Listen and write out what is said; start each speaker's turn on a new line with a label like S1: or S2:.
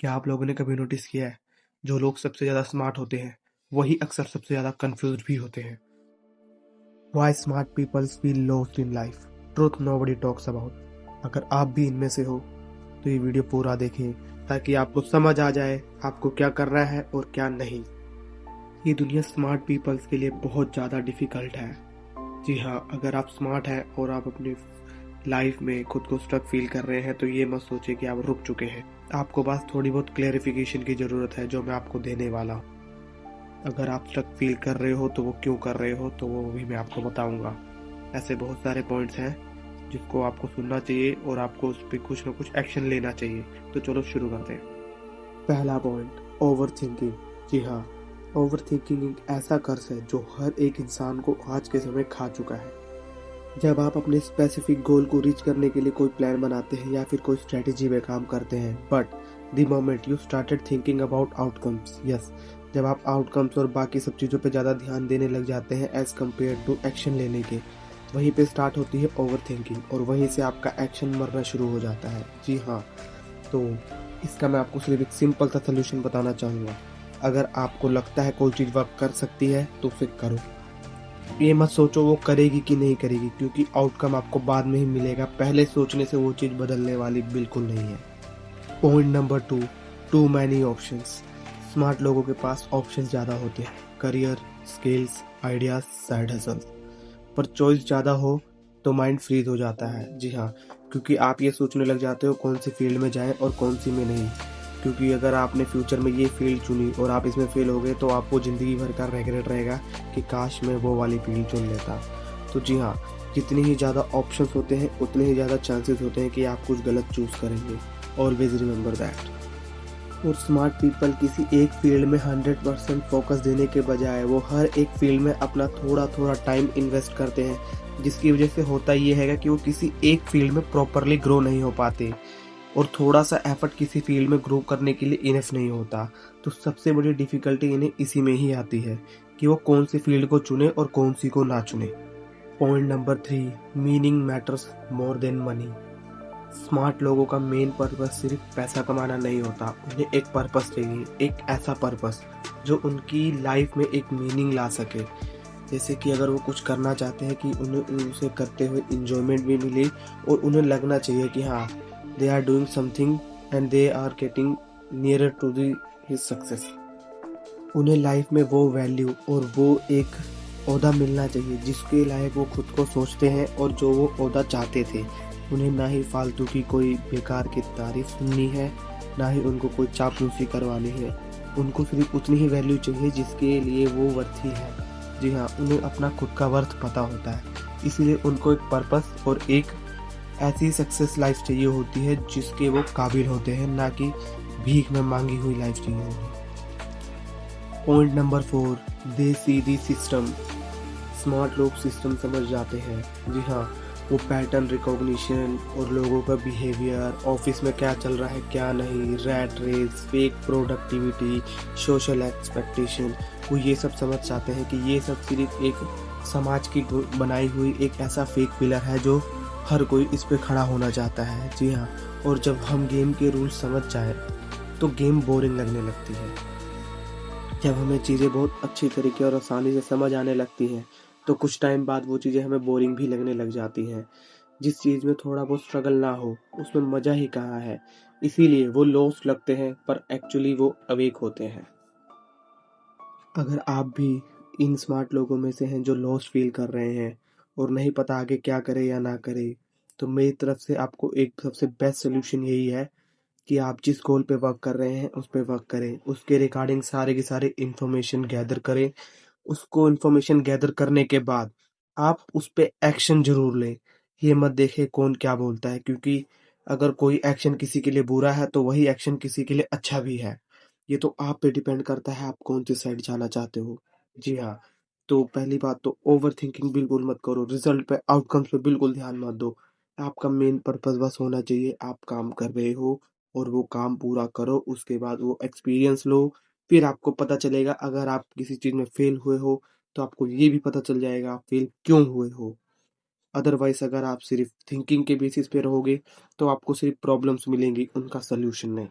S1: क्या आप लोगों ने कभी नोटिस किया है, जो लोग सबसे ज़्यादा स्मार्ट होते हैं वही अक्सर सबसे ज़्यादा कंफ्यूज भी होते हैं। Why smart people feel lost in life, truth nobody talks about. अगर आप भी इनमें से हो तो ये वीडियो पूरा देखें ताकि आपको समझ आ जाए आपको क्या करना है और क्या नहीं। ये दुनिया स्मार्ट पीपल्स के लिए बहुत ज़्यादा डिफिकल्ट है। जी हाँ, अगर आप स्मार्ट हैं और आप अपनी लाइफ में खुद को स्टक फील कर रहे हैं तो ये मत सोचिए कि आप रुक चुके हैं। आपको बस थोड़ी बहुत क्लेरिफिकेशन की ज़रूरत है जो मैं आपको देने वाला हूँ। अगर आप स्टक फील कर रहे हो तो वो क्यों कर रहे हो तो वो भी मैं आपको बताऊंगा। ऐसे बहुत सारे पॉइंट्स हैं जिसको आपको सुनना चाहिए और आपको उस पर कुछ ना कुछ एक्शन लेना चाहिए। तो चलो शुरू करते हैं। पहला पॉइंट, ओवर थिंकिंग। जी हाँ, ओवर थिंकिंग एक ऐसा कर्ज है जो हर एक इंसान को आज के समय खा चुका है। जब आप अपने स्पेसिफिक गोल को रीच करने के लिए कोई प्लान बनाते हैं या फिर कोई स्ट्रेटेजी में काम करते हैं, but the moment you started thinking about outcomes, yes, जब आप आउटकम्स और बाकी सब चीज़ों पे ज़्यादा ध्यान देने लग जाते हैं एज कम्पेयर टू एक्शन लेने के, वहीं पे स्टार्ट होती है ओवर थिंकिंग और वहीं से आपका एक्शन मरना शुरू हो जाता है। जी हाँ, तो इसका मैं आपको सिर्फ एक सिंपल सा सोल्यूशन बताना चाहूँगा। अगर आपको लगता है कोई चीज़ वर्क कर सकती है तो उसे करो। ये मत सोचो वो करेगी कि नहीं करेगी, क्योंकि आउटकम आपको बाद में ही मिलेगा। पहले सोचने से वो चीज़ बदलने वाली बिल्कुल नहीं है। Point number 2, too many options. Smart लोगों के पास ऑप्शंस ज़्यादा होते हैं, career, skills, ideas, side hustles, पर चॉइस ज़्यादा हो तो माइंड फ्रीज हो जाता है। जी हाँ, क्योंकि आप ये सोचने लग जाते हो कौन सी फील्ड में जाएं और कौन सी में नहीं। क्योंकि अगर आपने फ्यूचर में ये फील्ड चुनी और आप इसमें फेल हो गए तो आपको ज़िंदगी भर का रिग्रेट रहेगा कि काश मैं वो वाली फील्ड चुन लेता। तो जी हाँ, जितनी ही ज़्यादा ऑप्शंस होते हैं उतने ही ज़्यादा चांसेस होते हैं कि आप कुछ गलत चूज़ करेंगे। Always remember that. और स्मार्ट पीपल किसी एक फील्ड में 100% फोकस देने के बजाय वो हर एक फील्ड में अपना थोड़ा थोड़ा टाइम इन्वेस्ट करते हैं, जिसकी वजह से होता ये है कि वो किसी एक फील्ड में प्रॉपरली ग्रो नहीं हो पाते और थोड़ा सा एफर्ट किसी फील्ड में ग्रो करने के लिए इनफ नहीं होता। तो सबसे बड़ी डिफिकल्टी इन्हें इसी में ही आती है कि वो कौन सी फील्ड को चुने और कौन सी को ना चुने। Point number 3, meaning matters more than money. Smart लोगों का मेन पर्पस सिर्फ पैसा कमाना नहीं होता, उन्हें एक पर्पस चाहिए, एक ऐसा पर्पस जो उनकी लाइफ में एक मीनिंग ला सके। जैसे कि अगर वो कुछ करना चाहते हैं कि उन्हें उसे करते हुए इंजॉयमेंट भी मिले और उन्हें लगना चाहिए कि हाँ, they are doing something and they are getting nearer to the his success. उन्हें लाइफ में वो वैल्यू और वो एक ओहदा मिलना चाहिए जिसके लायक वो खुद को सोचते हैं और जो वो ओहदा चाहते थे। उन्हें ना ही फालतू की कोई बेकार की तारीफ सुननी है, ना ही उनको कोई चापलूसी करवानी है। उनको सिर्फ उतनी ही वैल्यू चाहिए जिसके लिए वो वर्थी है। जी हाँ, उन्हें अपना खुद का वर्थ पता होता है, इसीलिए उनको एक पर्पस और एक ऐसी सक्सेस लाइफ चाहिए होती है जिसके वो काबिल होते हैं, ना कि भीख में मांगी हुई लाइफ चाहिए होती है। Point number 4, they see the system. Smart लोग सिस्टम समझ जाते हैं। जी हाँ, वो पैटर्न रिकॉग्निशन और लोगों का बिहेवियर, ऑफिस में क्या चल रहा है क्या नहीं, rat race, fake productivity, social expectation, वो ये सब समझ जाते हैं कि ये सब सिर्फ एक समाज की बनाई हुई एक ऐसा फेक पिलर है जो हर कोई इस पे खड़ा होना चाहता है। जी हाँ, और जब हम गेम के रूल्स समझ जाए तो गेम बोरिंग लगने लगती है। जब हमें चीज़ें बहुत अच्छी तरीके और आसानी से समझ आने लगती हैं तो कुछ टाइम बाद वो चीज़ें हमें बोरिंग भी लगने लग जाती हैं। जिस चीज़ में थोड़ा बहुत स्ट्रगल ना हो उसमें मज़ा ही कहाँ है। इसीलिए वो लॉस्ट लगते हैं पर एक्चुअली वो अवेक होते हैं। अगर आप भी इन स्मार्ट लोगों में से हैं जो लॉस्ट फील कर रहे हैं और नहीं पता आगे क्या करे या ना करे, तो मेरी तरफ से आपको एक सबसे बेस्ट सोल्यूशन यही है कि आप जिस गोल पे वर्क कर रहे हैं उस पे वर्क करें, उसके रिगार्डिंग सारे के सारे इन्फॉर्मेशन गैदर करें। उसको इन्फॉर्मेशन गैदर करने के बाद आप उस पे एक्शन ज़रूर लें। ये मत देखें कौन क्या बोलता है, क्योंकि अगर कोई एक्शन किसी के लिए बुरा है तो वही एक्शन किसी के लिए अच्छा भी है। ये तो आप पे डिपेंड करता है आप कौन सी साइड जाना चाहते हो। जी हाँ, तो पहली बात तो ओवरथिंकिंग बिल्कुल मत करो, रिज़ल्ट पे, आउटकम्स पे बिल्कुल ध्यान मत दो। आपका मेन पर्पस बस होना चाहिए आप काम कर रहे हो और वो काम पूरा करो, उसके बाद वो एक्सपीरियंस लो। फिर आपको पता चलेगा अगर आप किसी चीज़ में फेल हुए हो तो आपको ये भी पता चल जाएगा आप फेल क्यों हुए हो। अदरवाइज़ अगर आप सिर्फ थिंकिंग के बेसिस पे रहोगे तो आपको सिर्फ प्रॉब्लम्स मिलेंगी, उनका सॉल्यूशन नहीं।